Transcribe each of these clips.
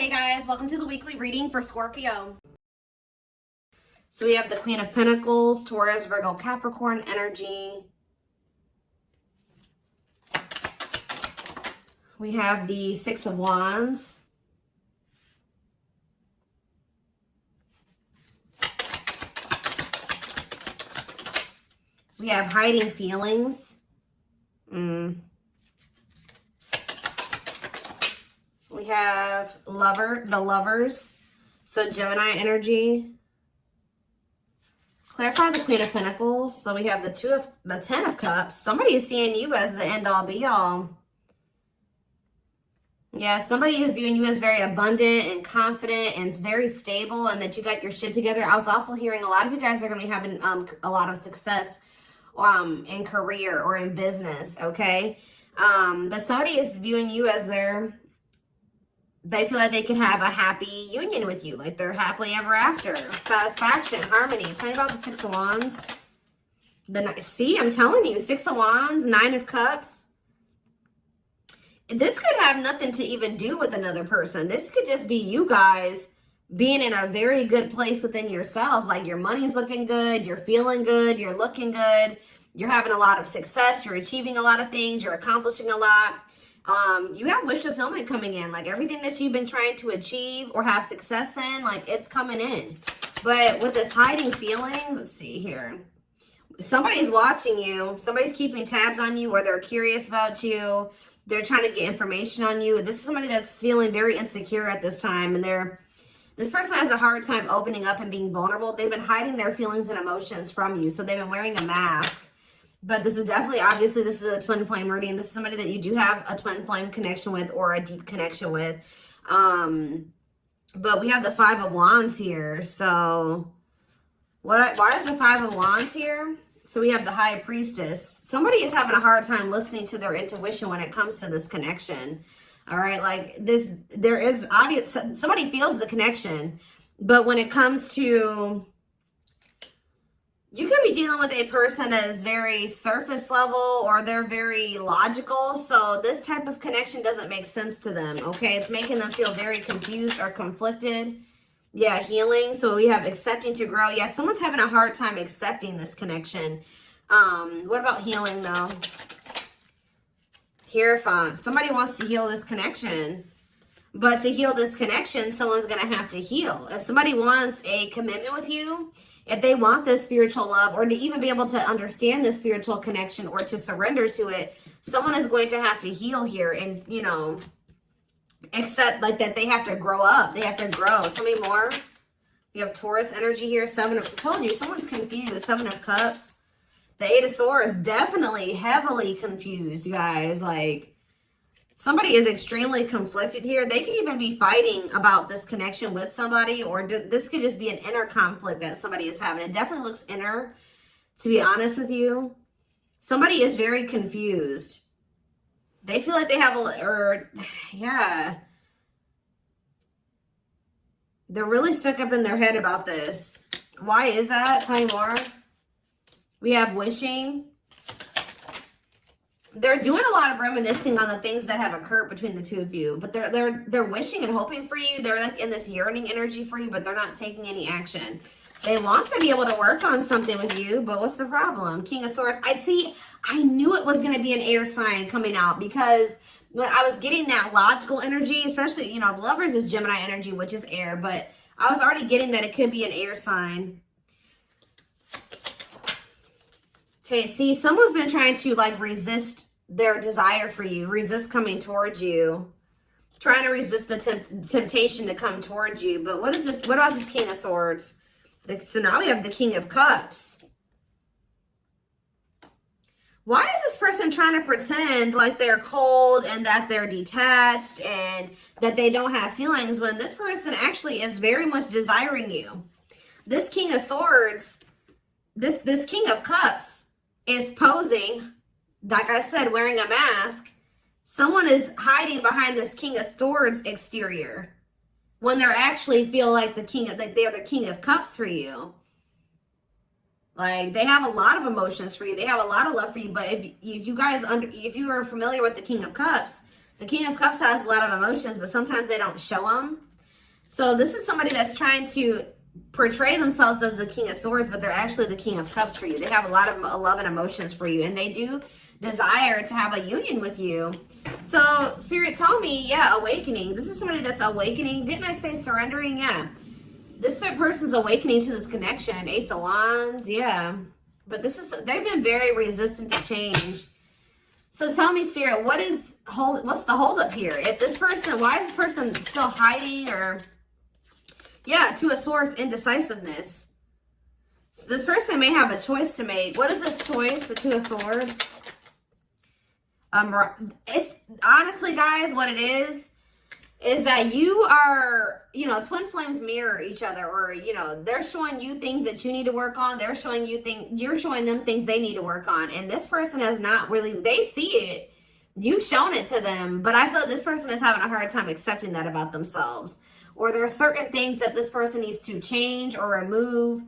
Hey guys, welcome to the weekly reading for Scorpio. So we have the Queen of Pentacles, Taurus, Virgo, Capricorn energy. We have the Six of Wands. We have hiding feelings. We have the Lovers. So Gemini energy. Clarify the Queen of Pentacles. So we have the Ten of Cups. Somebody is seeing you as the end all be all. Yeah, somebody is viewing you as very abundant and confident and very stable, and that you got your shit together. I was also hearing a lot of you guys are going to be having a lot of success in career or in business, okay? But somebody is viewing you as they feel like they can have a happy union with you, like they're happily ever after. Satisfaction, harmony. Tell me about the Six of Wands. See, I'm telling you, Six of Wands, Nine of Cups. This could have nothing to even do with another person. This could just be you guys being in a very good place within yourselves. Like your money's looking good, you're feeling good, you're looking good, you're having a lot of success, you're achieving a lot of things, you're accomplishing a lot. You have wish fulfillment coming in. Like everything that you've been trying to achieve or have success in, like it's coming in. But with this hiding feelings, let's see here. Somebody's watching you. Somebody's keeping tabs on you, or they're curious about you. They're trying to get information on you. This is somebody that's feeling very insecure at this time, and this person has a hard time opening up and being vulnerable. They've been hiding their feelings and emotions from you, so they've been wearing a mask. But this is definitely, obviously, this is a twin flame reading. This is somebody that you do have a twin flame connection with or a deep connection with. But we have the Five of Wands here. So why is the Five of Wands here? So we have the High Priestess. Somebody is having a hard time listening to their intuition when it comes to this connection. All right, like there is obvious, somebody feels the connection, but when it comes to, you could be dealing with a person that is very surface level, or they're very logical. So this type of connection doesn't make sense to them, okay? It's making them feel very confused or conflicted. Yeah, healing. So we have accepting to grow. Yeah, someone's having a hard time accepting this connection. What about healing, though? Hierophant. Somebody wants to heal this connection. But to heal this connection, someone's going to have to heal. If somebody wants a commitment with you, if they want this spiritual love, or to even be able to understand this spiritual connection or to surrender to it, someone is going to have to heal here and, you know, accept like that they have to grow up. They have to grow. Tell me more. You have Taurus energy here. Told you, someone's confused. Seven of Cups. The Eight of Swords, definitely heavily confused, you guys. Like, somebody is extremely conflicted here. They could even be fighting about this connection with somebody, or this could just be an inner conflict that somebody is having. It definitely looks inner, to be honest with you. Somebody is very confused. They feel like they have yeah. They're really stuck up in their head about this. Why is that? Tell me more. We have wishing. They're doing a lot of reminiscing on the things that have occurred between the two of you, but they're wishing and hoping for you. They're like in this yearning energy for you, but they're not taking any action. They want to be able to work on something with you, but what's the problem? King of Swords. I knew it was going to be an air sign coming out, because when I was getting that logical energy, especially, you know, the Lovers is Gemini energy, which is air, but I was already getting that it could be an air sign. See, someone's been trying to like resist their desire for you, resist coming towards you, trying to resist the temptation to come towards you. But what about this King of Swords? So now we have the King of Cups. Why is this person trying to pretend like they're cold and that they're detached and that they don't have feelings, when this person actually is very much desiring you? This King of Swords, this King of Cups is posing, like I said, wearing a mask. Someone is hiding behind this King of Swords exterior when they're actually feel like they're the King of Cups for you. Like, they have a lot of emotions for you. They have a lot of love for you. But if you are familiar with the King of Cups has a lot of emotions, but sometimes they don't show them. So this is somebody that's trying to portray themselves as the King of Swords, but they're actually the King of Cups for you. They have a lot of love and emotions for you, and they do desire to have a union with you. So Spirit told me, yeah, awakening. This is somebody that's awakening. Didn't I say surrendering? Yeah. This person's awakening to this connection. Ace of Wands, yeah. But they've been very resistant to change. So tell me, Spirit, what's the holdup here? If this person, why is this person still hiding? Or, yeah, Two of Swords, indecisiveness. So this person may have a choice to make. What is this choice? The Two of Swords. It's honestly, guys, what it is that you are, you know, twin flames mirror each other, or, you know, they're showing you things that you need to work on. They're showing you you're showing them things they need to work on. And this person has not really, they see it. You've shown it to them, but I feel like this person is having a hard time accepting that about themselves. Or there are certain things that this person needs to change or remove,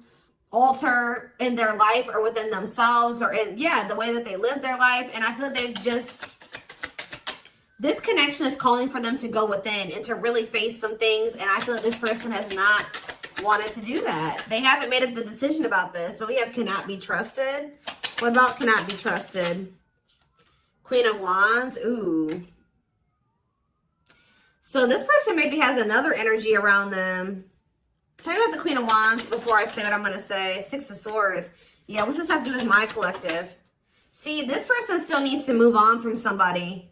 alter in their life or within themselves, or in, yeah, the way that they live their life. And I feel like they've just, this connection is calling for them to go within and to really face some things. And I feel like this person has not wanted to do that. They haven't made up the decision about this, but we have cannot be trusted. What about cannot be trusted? Queen of Wands. Ooh. So this person maybe has another energy around them. Tell me about the Queen of Wands before I say what I'm going to say. Six of Swords. Yeah, what's this have to do with my collective? See, this person still needs to move on from somebody.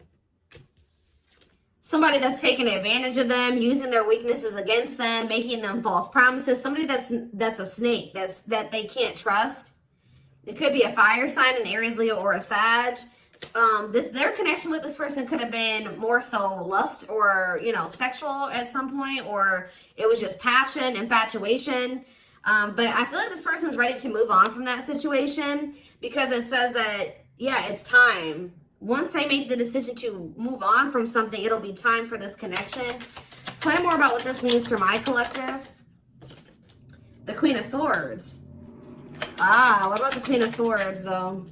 Somebody that's taking advantage of them, using their weaknesses against them, making them false promises. Somebody that's a snake, that they can't trust. It could be a fire sign, an Aries, Leo, or a Sag. Their connection with this person could have been more so lust or, you know, sexual at some point, or it was just passion, infatuation. But I feel like this person's ready to move on from that situation, because it says that, yeah, it's time. Once they make the decision to move on from something, it'll be time for this connection. Tell me more about what this means for my collective. The Queen of Swords. Ah, what about the Queen of Swords, though?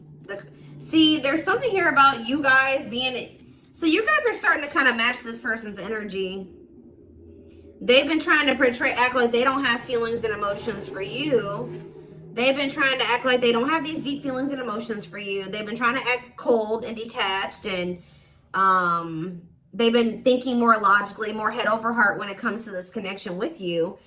See, there's something here about you guys being... So you guys are starting to kind of match this person's energy. They've been trying to act like they don't have feelings and emotions for you. They've been trying to act like they don't have these deep feelings and emotions for you. They've been trying to act cold and detached, and they've been thinking more logically, more head over heart when it comes to this connection with you.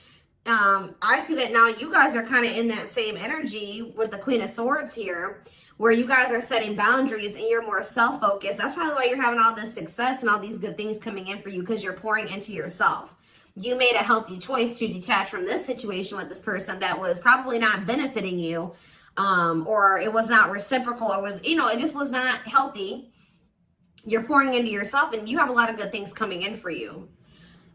I see that now you guys are kind of in that same energy with the Queen of Swords here, where you guys are setting boundaries and you're more self-focused. That's probably why you're having all this success and all these good things coming in for you, because you're pouring into yourself. You made a healthy choice to detach from this situation with this person that was probably not benefiting you, or it was not reciprocal, or was, you know, it just was not healthy. You're pouring into yourself, and you have a lot of good things coming in for you.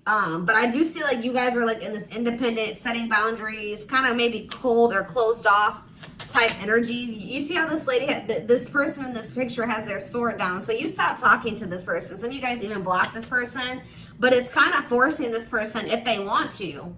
But I do see like you guys are like in this independent, setting boundaries, kind of maybe cold or closed off type energy. You see how this lady, this person in this picture has their sword down. So you stop talking to this person. Some of you guys even block this person, but it's kind of forcing this person, if they want to,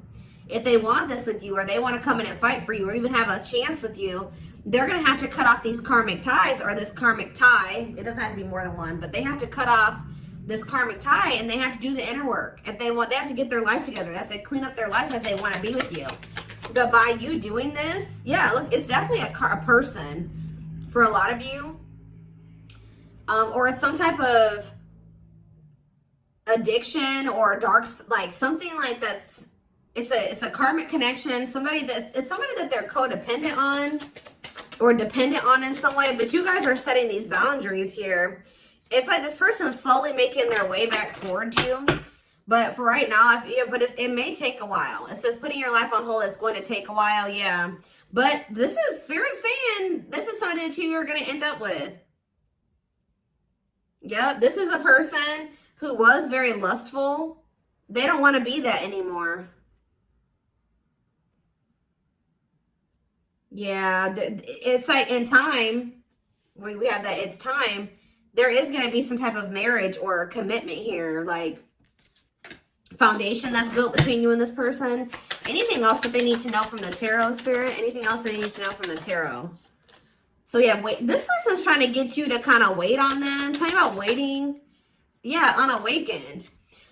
if they want this with you, or they want to come in and fight for you, or even have a chance with you, they're going to have to cut off these karmic ties, or this karmic tie. It doesn't have to be more than one, but they have to cut off this karmic tie, and they have to do the inner work. If they want, they have to get their life together. They have to clean up their life if they want to be with you. But by you doing this, yeah, look, it's definitely a person for a lot of you, or it's some type of addiction or dark, like something like that's, it's a karmic connection. It's somebody that they're codependent on or dependent on in some way. But you guys are setting these boundaries here. It's like this person is slowly making their way back towards you. But for right now, it may take a while. It says putting your life on hold, it's going to take a while, yeah. But this is Spirit saying this is somebody that you are going to end up with. Yep, this is a person who was very lustful. They don't want to be that anymore. Yeah, it's like in time, we have that it's time. There is going to be some type of marriage or commitment here, like foundation that's built between you and this person. Anything else that they need to know from the tarot, Spirit? Anything else they need to know from the tarot? So yeah, wait. This person's trying to get you to kind of wait on them. Tell me about waiting. Yeah, unawakened.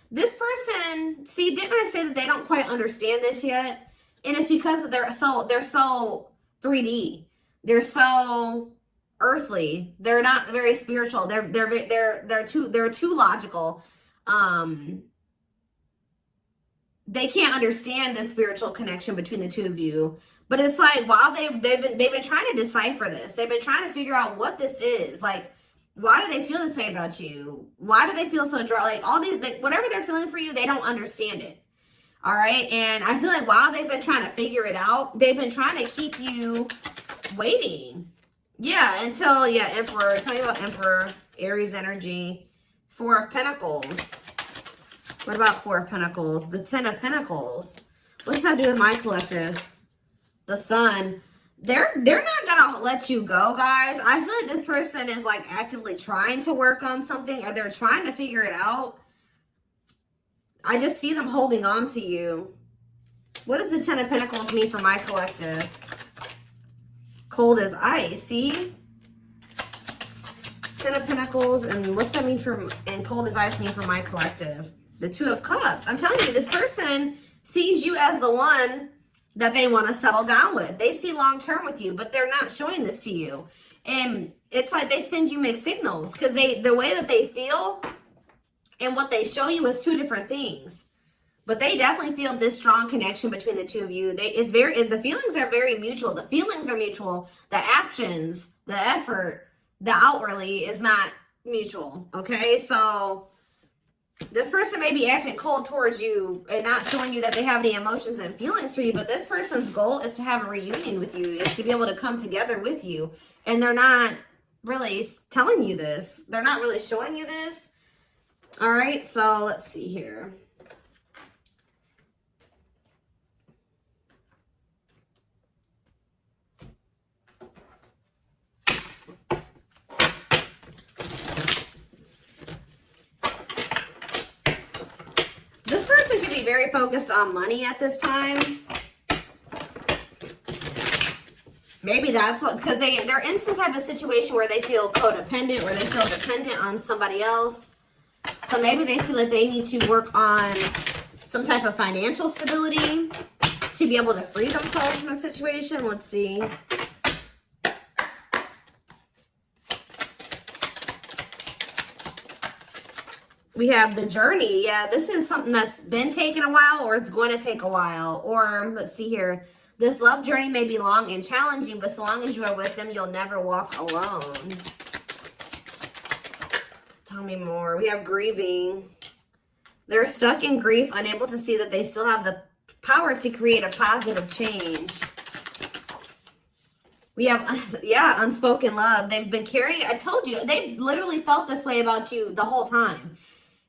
This person, see, didn't I say that they don't quite understand this yet? And it's because they're so 3D. They're so earthly. They're not very spiritual. They're too logical. They can't understand the spiritual connection between the two of you. But it's like, while they've been trying to decipher this. They've been trying to figure out what this is. Like, why do they feel this way about you? Why do they feel so dry? Like, all these, like, whatever they're feeling for you, they don't understand it. All right. And I feel like while they've been trying to figure it out, they've been trying to keep you waiting. Yeah. Until, yeah, Emperor. Tell you about Emperor, Aries energy, Four of Pentacles. What about Four of Pentacles? The Ten of Pentacles. What's that do with my collective? The Sun. They're not gonna let you go, guys. I feel like this person is like actively trying to work on something, or they're trying to figure it out. I just see them holding on to you. What does the Ten of Pentacles mean for my collective? Cold as ice. See? Ten of Pentacles, and what's that mean for, and cold as ice mean for my collective? The Two of Cups. I'm telling you, this person sees you as the one that they want to settle down with. They see long term with you, but they're not showing this to you. And it's like they send you mixed signals, because the way that they feel and what they show you is two different things. But they definitely feel this strong connection between the two of you. The feelings are very mutual. The feelings are mutual. The actions, the effort, the outwardly is not mutual. Okay, so this person may be acting cold towards you and not showing you that they have any emotions and feelings for you, but this person's goal is to have a reunion with you, is to be able to come together with you. And they're not really telling you this. They're not really showing you this. All right, so let's see here. This person could be very focused on money at this time. Maybe that's what, because they're in some type of situation where they feel codependent, or they feel dependent on somebody else. So maybe they feel like they need to work on some type of financial stability to be able to free themselves from a situation. Let's see. We have the journey. Yeah, this is something that's been taking a while, or it's going to take a while. Or let's see here. This love journey may be long and challenging, but so long as you are with them, you'll never walk alone. Tell me more. We have grieving. They're stuck in grief, unable to see that they still have the power to create a positive change. We have, yeah, unspoken love. They've been carrying, I told you, they've literally felt this way about you the whole time.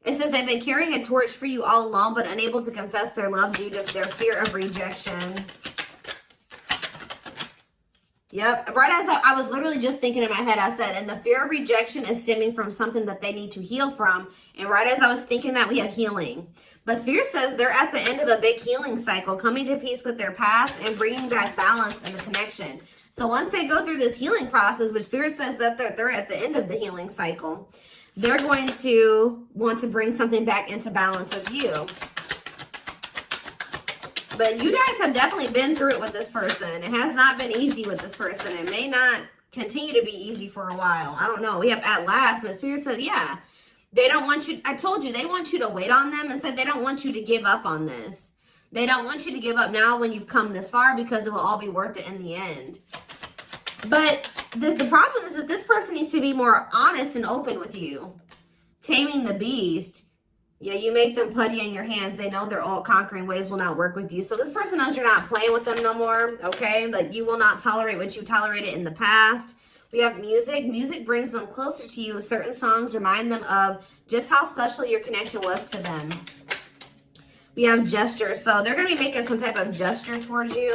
It says they've been carrying a torch for you all along, but unable to confess their love due to their fear of rejection. Yep. Right as I was literally just thinking in my head, I said, and the fear of rejection is stemming from something that they need to heal from. And right as I was thinking that, we have healing. But Spirit says they're at the end of a big healing cycle, coming to peace with their past and bringing back balance and the connection. So once they go through this healing process, which Spirit says that they're at the end of the healing cycle, they're going to want to bring something back into balance with you. But you guys have definitely been through it with this person. It has not been easy with this person. It may not continue to be easy for a while. I don't know. We have at last, but Spirit said, yeah, they don't want you. I told you, they want you to wait on them, and said they don't want you to give up on this. They don't want you to give up now when you've come this far, because it will all be worth it in the end. But the problem is that this person needs to be more honest and open with you. Taming the beast. Yeah, you make them putty in your hands. They know their all-conquering ways will not work with you. So this person knows you're not playing with them no more, okay? Like, you will not tolerate what you tolerated in the past. We have music. Music brings them closer to you. Certain songs remind them of just how special your connection was to them. We have gestures. So they're going to be making some type of gesture towards you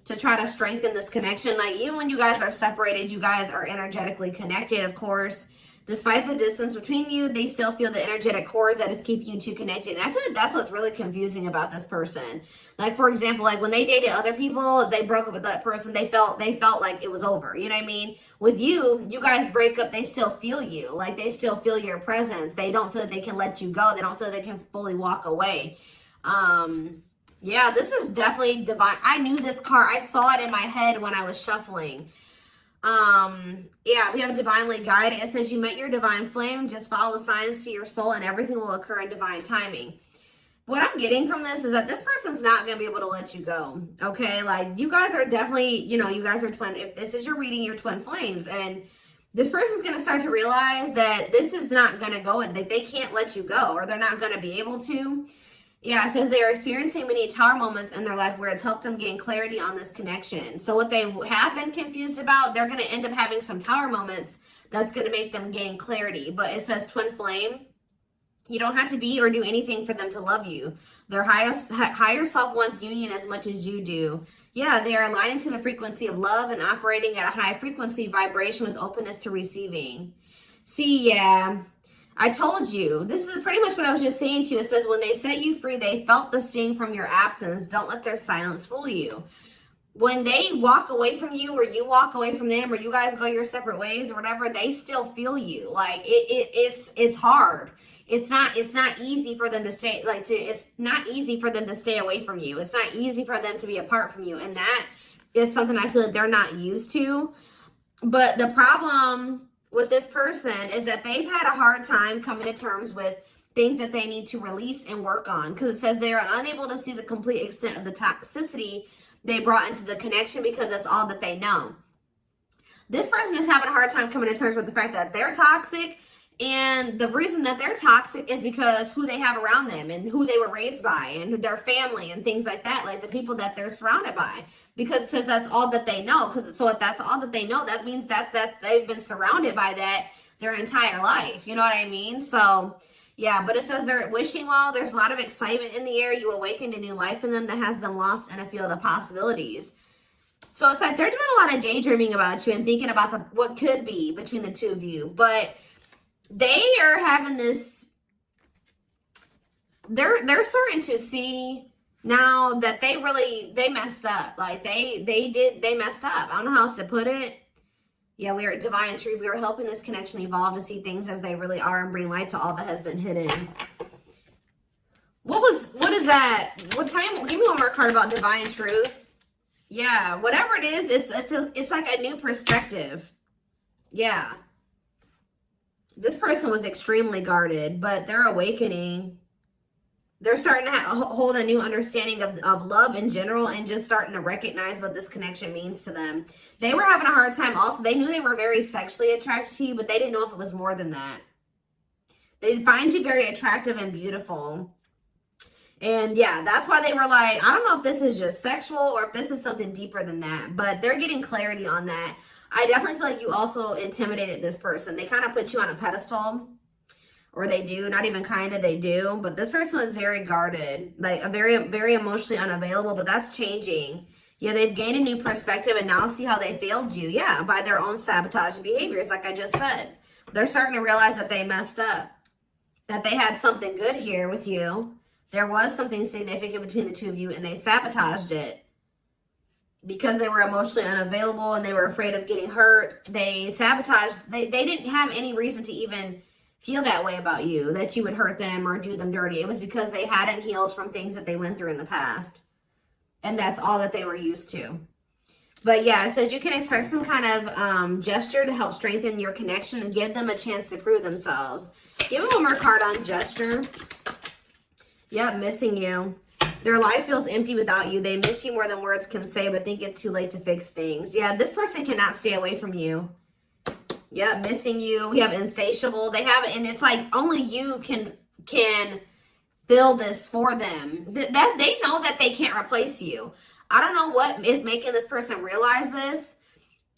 to try to strengthen this connection. Like, even when you guys are separated, you guys are energetically connected, of course. Despite the distance between you, they still feel the energetic cord that is keeping you two connected. And I feel like that's what's really confusing about this person. Like, for example, like when they dated other people, they broke up with that person, they felt like it was over. You know what I mean? With you, you guys break up, they still feel you. Like, they still feel your presence. They don't feel that they can let you go. They don't feel they can fully walk away. Yeah, this is definitely divine. I knew this card. I saw it in my head when I was shuffling. Yeah, we have divinely guided. It says you met your divine flame. Just follow the signs to your soul and everything will occur in divine timing. What I'm getting from this is that this person's not going to be able to let you go. Okay. Like, you guys are definitely, you know, you guys are twin. If this is your reading, you're twin flames, and this person's going to start to realize that this is not going to go and they can't let you go, or they're not going to be able to. Yeah, it says they are experiencing many tower moments in their life where it's helped them gain clarity on this connection. So what they have been confused about, they're going to end up having some tower moments that's going to make them gain clarity. But it says twin flame. You don't have to be or do anything for them to love you. Their higher self wants union as much as you do. Yeah, they are aligning to the frequency of love and operating at a high frequency vibration with openness to receiving. See, yeah. I told you, this is pretty much what I was just saying to you. It says, when they set you free, they felt the sting from your absence. Don't let their silence fool you. When they walk away from you, or you walk away from them, or you guys go your separate ways or whatever, they still feel you. Like, it's hard. It's not easy for them to stay, it's not easy for them to stay away from you. It's not easy for them to be apart from you. And that is something I feel like they're not used to. But the problem with this person is that they've had a hard time coming to terms with things that they need to release and work on, because it says they are unable to see the complete extent of the toxicity they brought into the connection because that's all that they know. This person is having a hard time coming to terms with the fact that they're toxic, and the reason that they're toxic is because who they have around them and who they were raised by and their family and things like that, like the people that they're surrounded by. Because it says that's all that they know. So if that's all that they know, that means that they've been surrounded by that their entire life. You know what I mean? So, yeah, but it says they're wishing well. There's a lot of excitement in the air. You awakened a new life in them that has them lost in a field of possibilities. So it's like they're doing a lot of daydreaming about you and thinking about what could be between the two of you. But they are having this, they're starting to see now that they messed up. Like they messed up. I don't know how else to put it. Yeah, we are at divine truth. We are helping this connection evolve to see things as they really are and bring light to all that has been hidden. What is that? What time? Give me one more card about divine truth. Yeah, whatever it is, it's like a new perspective. Yeah. This person was extremely guarded, but they're awakening. They're starting to hold a new understanding of love in general and just starting to recognize what this connection means to them. They were having a hard time also. They knew they were very sexually attracted to you, but they didn't know if it was more than that. They find you very attractive and beautiful. And yeah, that's why they were like, I don't know if this is just sexual or if this is something deeper than that. But they're getting clarity on that. I definitely feel like you also intimidated this person. They kind of put you on a pedestal. Or they do, not even kind of, they do. But this person was very guarded, like a very emotionally unavailable, but that's changing. Yeah, they've gained a new perspective and now see how they failed you. Yeah, by their own sabotage behaviors, like I just said. They're starting to realize that they messed up. That they had something good here with you. There was something significant between the two of you and they sabotaged it. Because they were emotionally unavailable and they were afraid of getting hurt. They sabotaged, they didn't have any reason to even feel that way about you, that you would hurt them or do them dirty. It was because they hadn't healed from things that they went through in the past. And that's all that they were used to. But yeah, it says you can expect some kind of gesture to help strengthen your connection and give them a chance to prove themselves. Give them one more card on gesture. Yep, missing you. Their life feels empty without you. They miss you more than words can say, but think it's too late to fix things. Yeah, this person cannot stay away from you. Yeah, missing you. We have insatiable. They have it, and it's like only you can fill this for them. That they know that they can't replace you. I don't know what is making this person realize this,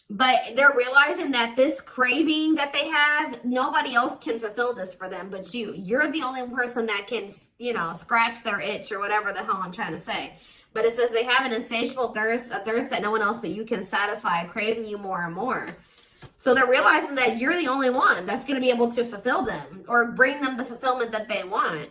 but they're realizing that this craving that they have, nobody else can fulfill this for them but you. You're the only person that can, you know, scratch their itch or whatever the hell I'm trying to say. But it says they have an insatiable thirst, a thirst that no one else but you can satisfy, craving you more and more. So they're realizing that you're the only one that's going to be able to fulfill them or bring them the fulfillment that they want.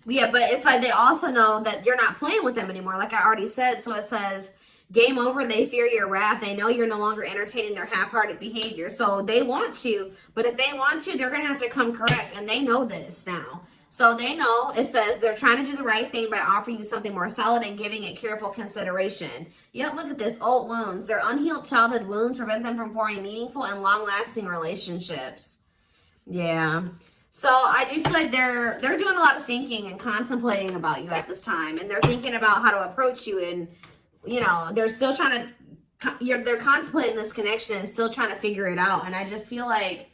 Yeah, but it's like they also know that you're not playing with them anymore, like I already said. So it says, game over, they fear your wrath. They know you're no longer entertaining their half-hearted behavior. So they want you, but if they want you, they're going to have to come correct. And they know this now. So they know, it says, they're trying to do the right thing by offering you something more solid and giving it careful consideration. Yet look at this, old wounds. Their unhealed childhood wounds prevent them from forming meaningful and long-lasting relationships. Yeah. So I do feel like they're doing a lot of thinking and contemplating about you at this time. And they're thinking about how to approach you. And, you know, they're still trying to, they're contemplating this connection and still trying to figure it out. And I just feel like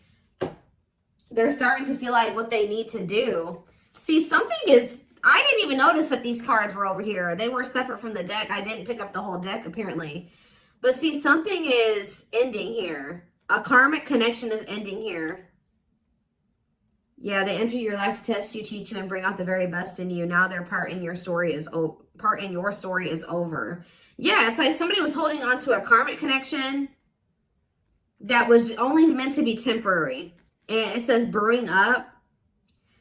they're starting to feel like what they need to do. See, something is, I didn't even notice that these cards were over here. They were separate from the deck. I didn't pick up the whole deck, apparently. But see, something is ending here. A karmic connection is ending here. Yeah, they enter your life to test you, teach you, and bring out the very best in you. Now their part in your story is over. Yeah, it's like somebody was holding on to a karmic connection that was only meant to be temporary. And it says brewing up.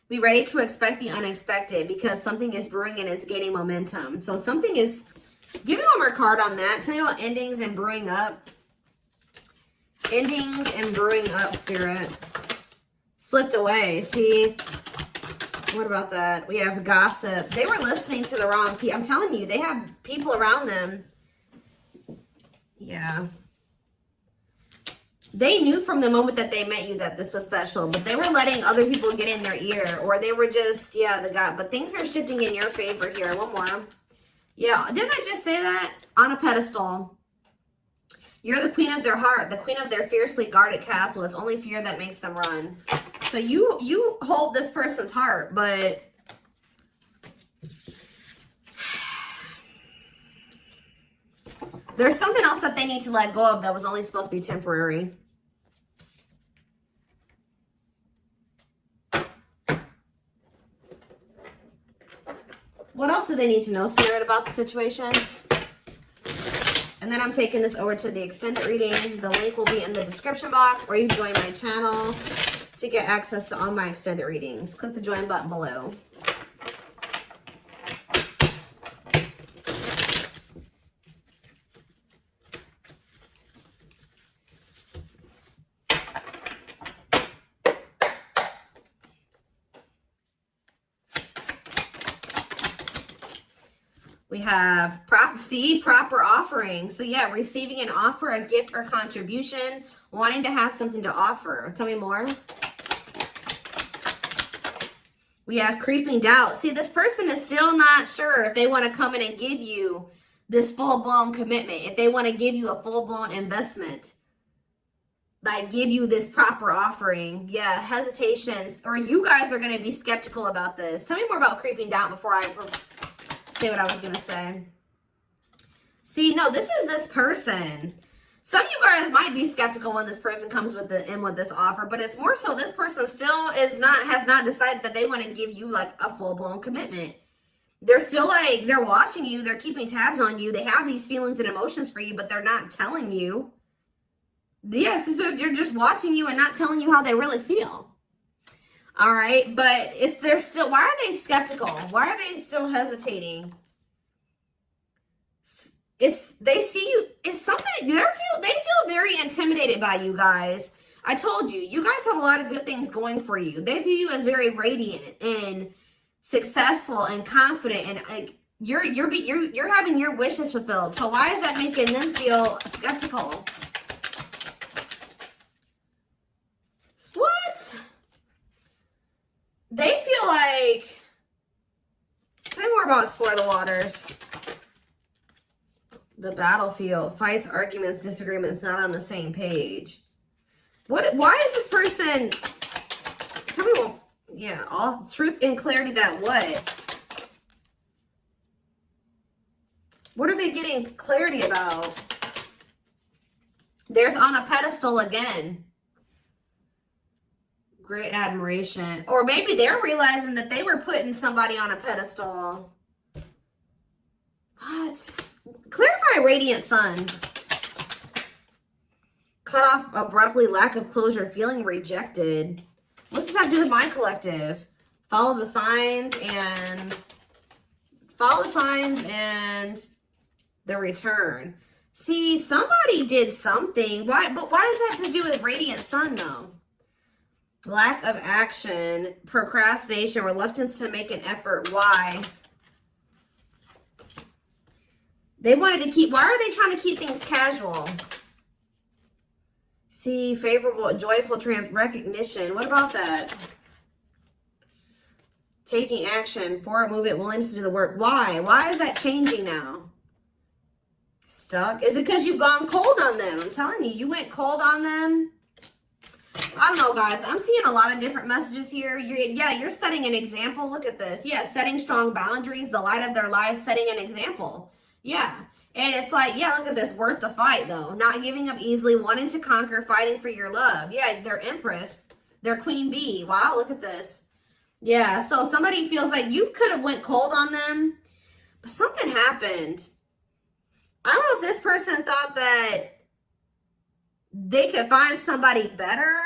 Be ready to expect the unexpected because something is brewing and it's gaining momentum. So something is, give me one more card on that. Tell me about endings and brewing up. Endings and brewing up, Spirit. Slipped away. See, what about that? We have gossip. They were listening to the wrong people. I'm telling you, they have people around them. Yeah. They knew from the moment that they met you that this was special, but they were letting other people get in their ear, or they were just, yeah, the God. But things are shifting in your favor here. One more. Yeah, didn't I just say that? On a pedestal. You're the queen of their heart, the queen of their fiercely guarded castle. It's only fear that makes them run. So you hold this person's heart, but there's something else that they need to let go of that was only supposed to be temporary. What else do they need to know, Spirit, about the situation? And then I'm taking this over to the extended reading. The link will be in the description box, or you can join my channel to get access to all my extended readings. Click the join button below. We have proper offering. So yeah, receiving an offer, a gift, or contribution, wanting to have something to offer. Tell me more. We have creeping doubt. See, this person is still not sure if they want to come in and give you this full-blown commitment, if they want to give you a full-blown investment, like give you this proper offering. Yeah, hesitations, or you guys are going to be skeptical about this. Tell me more about creeping doubt before I say what I was going to say. See, no, this is this person. Some of you guys might be skeptical when this person comes with this offer, but it's more so this person still has not decided that they want to give you like a full-blown commitment. They're still like, they're watching you, they're keeping tabs on you, they have these feelings and emotions for you, but they're not telling you. Yes, so they're just watching you and not telling you how they really feel. All right, but they're still, why are they skeptical? Why are they still hesitating? They see you, it's something, they feel very intimidated by you guys. I told you, you guys have a lot of good things going for you. They view you as very radiant and successful and confident, and like you're having your wishes fulfilled. So why is that making them feel skeptical? What? They feel like, tell me more about Explore the Waters. The battlefield, fights, arguments, disagreements, not on the same page. Why is this person, tell me what, yeah, all truth and clarity that what? What are they getting clarity about? There's on a pedestal again. Great admiration. Or maybe they're realizing that they were putting somebody on a pedestal. What? Clarify radiant sun. Cut off abruptly, lack of closure, feeling rejected. What's this have to do with my collective? Follow the signs and the return. See, somebody did something. Why? But why does that have to do with radiant sun though? Lack of action, procrastination, reluctance to make an effort. Why? They wanted to keep, why are they trying to keep things casual? See, favorable, joyful recognition. What about that? Taking action, forward movement, willingness to do the work. Why? Why is that changing now? Stuck? Is it because you've gone cold on them? I'm telling you, you went cold on them. I don't know, guys. I'm seeing a lot of different messages here. You're setting an example. Look at this. Yeah, setting strong boundaries, the light of their life, setting an example. Yeah. And it's like, yeah, look at this. Worth the fight, though. Not giving up easily, wanting to conquer, fighting for your love. Yeah, they're Empress. They're Queen Bee. Wow, look at this. Yeah, so somebody feels like you could have went cold on them, but something happened. I don't know if this person thought that they could find somebody better.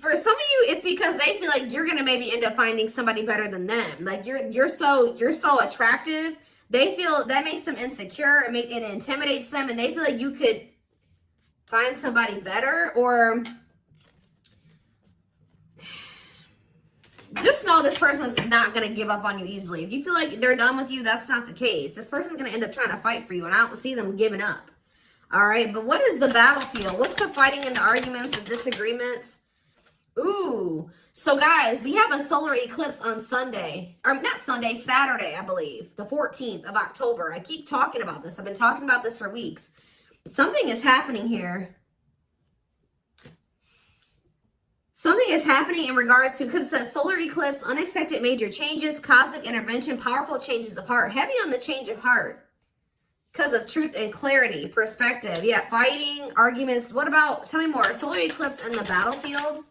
For some of you, it's because they feel like you're gonna maybe end up finding somebody better than them. Like you're so attractive. They feel that makes them insecure. It intimidates them, and they feel like you could find somebody better. Or just know this person's not gonna give up on you easily. If you feel like they're done with you, that's not the case. This person's gonna end up trying to fight for you, and I don't see them giving up. All right, but what is the battlefield? What's the fighting and the arguments and disagreements? Ooh, so guys, we have a solar eclipse on Sunday, or not Sunday, Saturday, I believe, the 14th of October. I keep talking about this. I've been talking about this for weeks. Something is happening here. Something is happening in regards to, because it says solar eclipse, unexpected major changes, cosmic intervention, powerful changes of heart. Heavy on the change of heart. Because of truth and clarity, perspective. Yeah, fighting, arguments. What about, tell me more. Solar eclipse and the battlefield.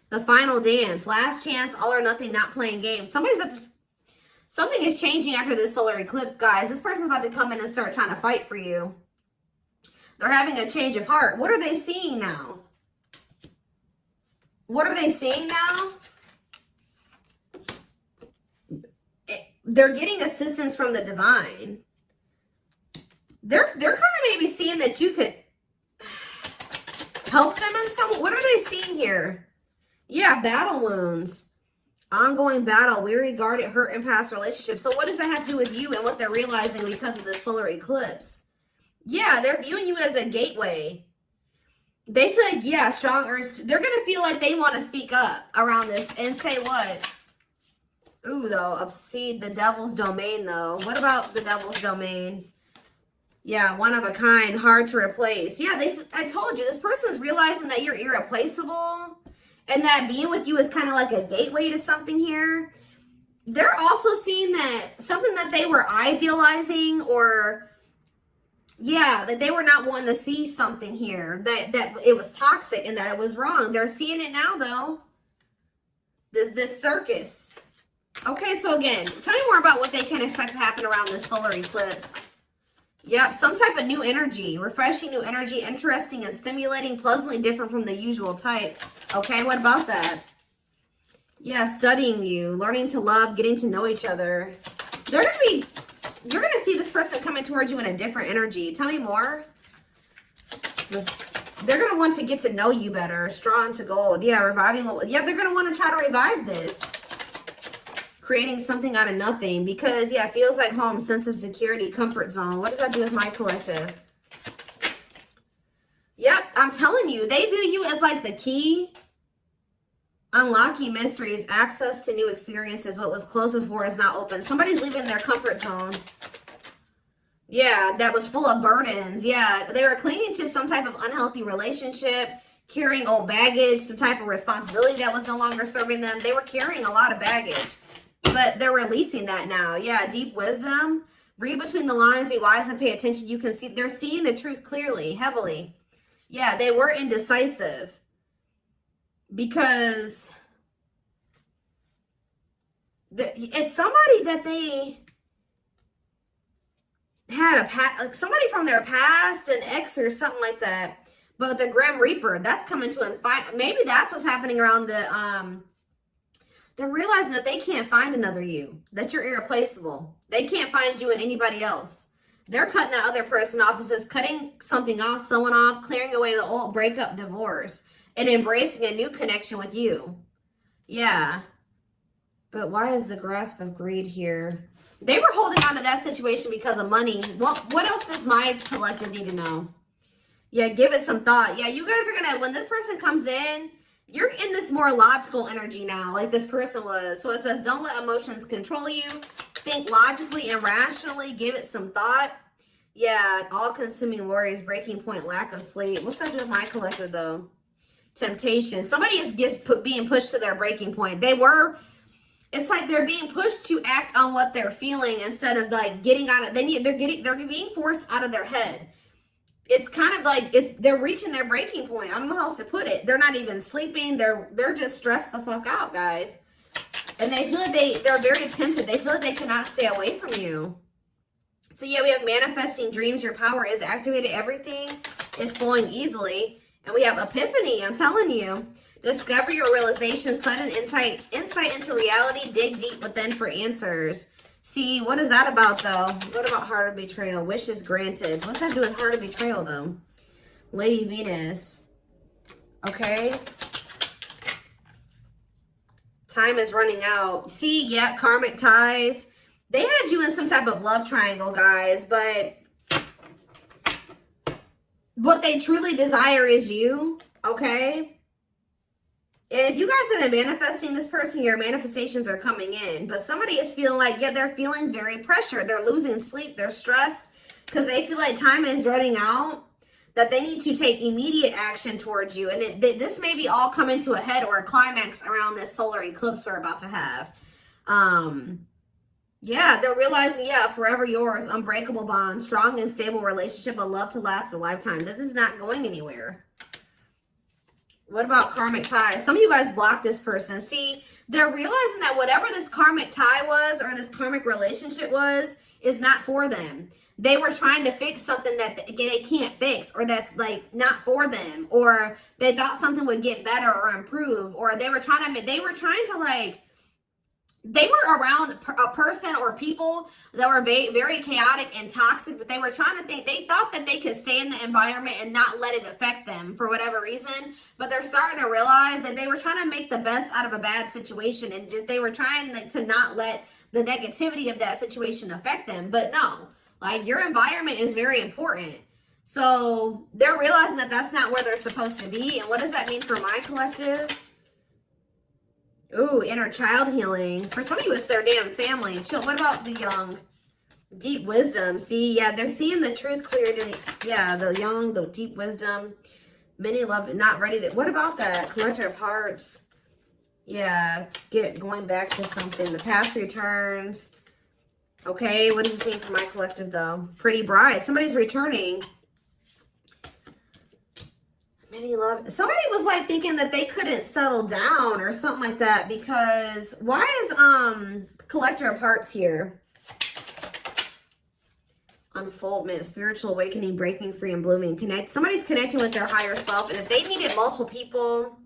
The final dance. Last chance, all or nothing, not playing games. Something is changing after this solar eclipse, guys. This person's about to come in and start trying to fight for you. They're having a change of heart. What are they seeing now? What are they seeing now? They're getting assistance from the divine. They're kind of maybe seeing that you could help them in some. What are they seeing here? Yeah, battle wounds. Ongoing battle, weary, guarded, hurt, and past relationships. So what does that have to do with you and what they're realizing because of the solar eclipse? Yeah, they're viewing you as a gateway. They feel like, yeah, strong urge. They're going to feel like they want to speak up around this and say what? Ooh, though, obsede, the devil's domain, though. What about the devil's domain? Yeah, one of a kind, hard to replace. Yeah, I told you, this person's realizing that you're irreplaceable and that being with you is kind of like a gateway to something here. They're also seeing that something that they were idealizing, or yeah, that they were not wanting to see something here, that it was toxic and that it was wrong. They're seeing it now, though. This circus. Okay, so again, tell me more about what they can expect to happen around this solar eclipse. Yep, some type of new energy, refreshing new energy, interesting and stimulating, pleasantly different from the usual type. Okay, what about that? Yeah, studying you, learning to love, getting to know each other. You're going to see this person coming towards you in a different energy. Tell me more. They're going to want to get to know you better. Straw into gold. Yeah, reviving. Yeah, they're going to want to try to revive this. Creating something out of nothing, because yeah, it feels like home, sense of security, comfort zone. What does that do with my collective? Yep, I'm telling you, they view you as like the key. Unlocking mysteries, access to new experiences. What was closed before is now open. Somebody's leaving their comfort zone. Yeah, that was full of burdens. Yeah, they were clinging to some type of unhealthy relationship, carrying old baggage, some type of responsibility that was no longer serving them. They were carrying a lot of baggage. But they're releasing that now. Yeah, deep wisdom. Read between the lines, be wise and pay attention. You can see, they're seeing the truth clearly, heavily. Yeah, they were indecisive. Because it's somebody that they had like somebody from their past, an ex or something like that. But the Grim Reaper, that's coming to maybe that's what's happening around they're realizing that they can't find another you, that you're irreplaceable. They can't find you in anybody else. They're cutting that other person off. It says cutting something off, someone off, clearing away the old breakup, divorce, and embracing a new connection with you. Yeah. But why is the grasp of greed here? They were holding on to that situation because of money. What else does my collective need to know? Yeah, give it some thought. Yeah, you guys are going to, when this person comes in, you're in this more logical energy now, like this person was. So it says, don't let emotions control you. Think logically and rationally. Give it some thought. Yeah, all-consuming worries, breaking point, lack of sleep. What's that do with my collective, though? Temptation. Somebody is being pushed to their breaking point. It's like they're being pushed to act on what they're feeling instead of like getting out of. They're being forced out of their head. It's kind of like they're reaching their breaking point. I don't know how else to put it. They're not even sleeping. They're just stressed the fuck out, guys. And they feel like they're very tempted. They feel like they cannot stay away from you. So yeah, we have manifesting dreams. Your power is activated. Everything is flowing easily. And we have epiphany. I'm telling you. Discover your realizations. Sudden insight into reality. Dig deep within for answers. See, what is that about, though? What about heart of betrayal? Wishes granted. What's that do with heart of betrayal, though? Lady Venus. Okay. Time is running out. See, yeah, karmic ties. They had you in some type of love triangle, guys, but what they truly desire is you, okay? And if you guys have been manifesting this person, your manifestations are coming in. But somebody is feeling like, yeah, they're feeling very pressured. They're losing sleep. They're stressed because they feel like time is running out, that they need to take immediate action towards you. And this may be all coming to a head or a climax around this solar eclipse we're about to have. Yeah, they're realizing, yeah, forever yours, unbreakable bond, strong and stable relationship, a love to last a lifetime. This is not going anywhere. What about karmic ties? Some of you guys blocked this person. See, they're realizing that whatever this karmic tie was or this karmic relationship was is not for them. They were trying to fix something that they can't fix, or that's like not for them, or they thought something would get better or improve, or they were trying to like, they were around a person or people that were very chaotic and toxic, but they were trying to they thought that they could stay in the environment and not let it affect them for whatever reason. But they're starting to realize that they were trying to make the best out of a bad situation, and they were trying to not let the negativity of that situation affect them. But no, like, your environment is very important. So they're realizing that that's not where they're supposed to be. And what does that mean for my collective? Ooh, inner child healing. For some of you, it's their damn family. Chill. What about the young? Deep wisdom. See, yeah, they're seeing the truth cleared. Yeah, the young, the deep wisdom. Many love, not ready to. What about that? Collector of hearts. Yeah, going back to something. The past returns. Okay, what does this mean for my collective, though? Pretty bride. Somebody's returning. Many love. Somebody was like thinking that they couldn't settle down or something like that, because why is collector of hearts here? Unfoldment, spiritual awakening, breaking free and blooming. Somebody's connecting with their higher self, and if they needed multiple people,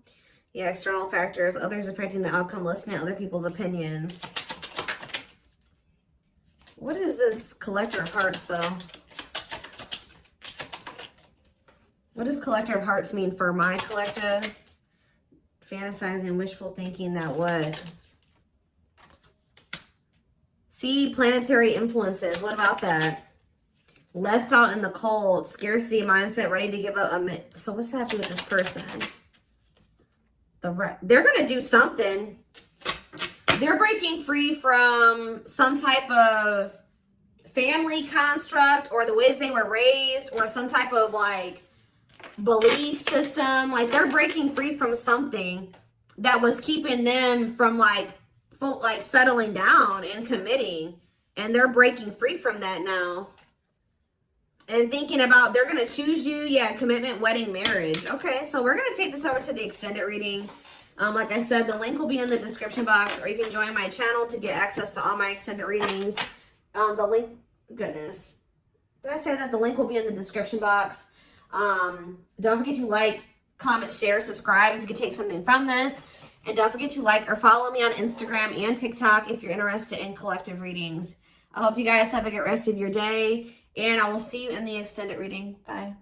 yeah, external factors, others affecting the outcome, listening to other people's opinions. What is this collector of hearts, though? What does collector of hearts mean for my collective? Fantasizing, wishful thinking, that what? See, planetary influences. What about that? Left out in the cold, scarcity mindset, ready to give up. So what's that do with this person? They're going to do something. They're breaking free from some type of family construct, or the way that they were raised, or some type of like belief system. Like, they're breaking free from something that was keeping them from like settling down and committing, and they're breaking free from that now and thinking about they're going to choose you. Yeah, commitment, wedding, marriage. Okay, so we're going to take this over to the extended reading. Like I said, the link will be in the description box, or you can join my channel to get access to all my extended readings. The link, goodness, did I say that? The link will be in the description box. Don't forget to like, comment, share, subscribe if you could take something from this. And don't forget to like or follow me on Instagram and TikTok if you're interested in collective readings. I hope you guys have a good rest of your day, and I will see you in the extended reading. Bye.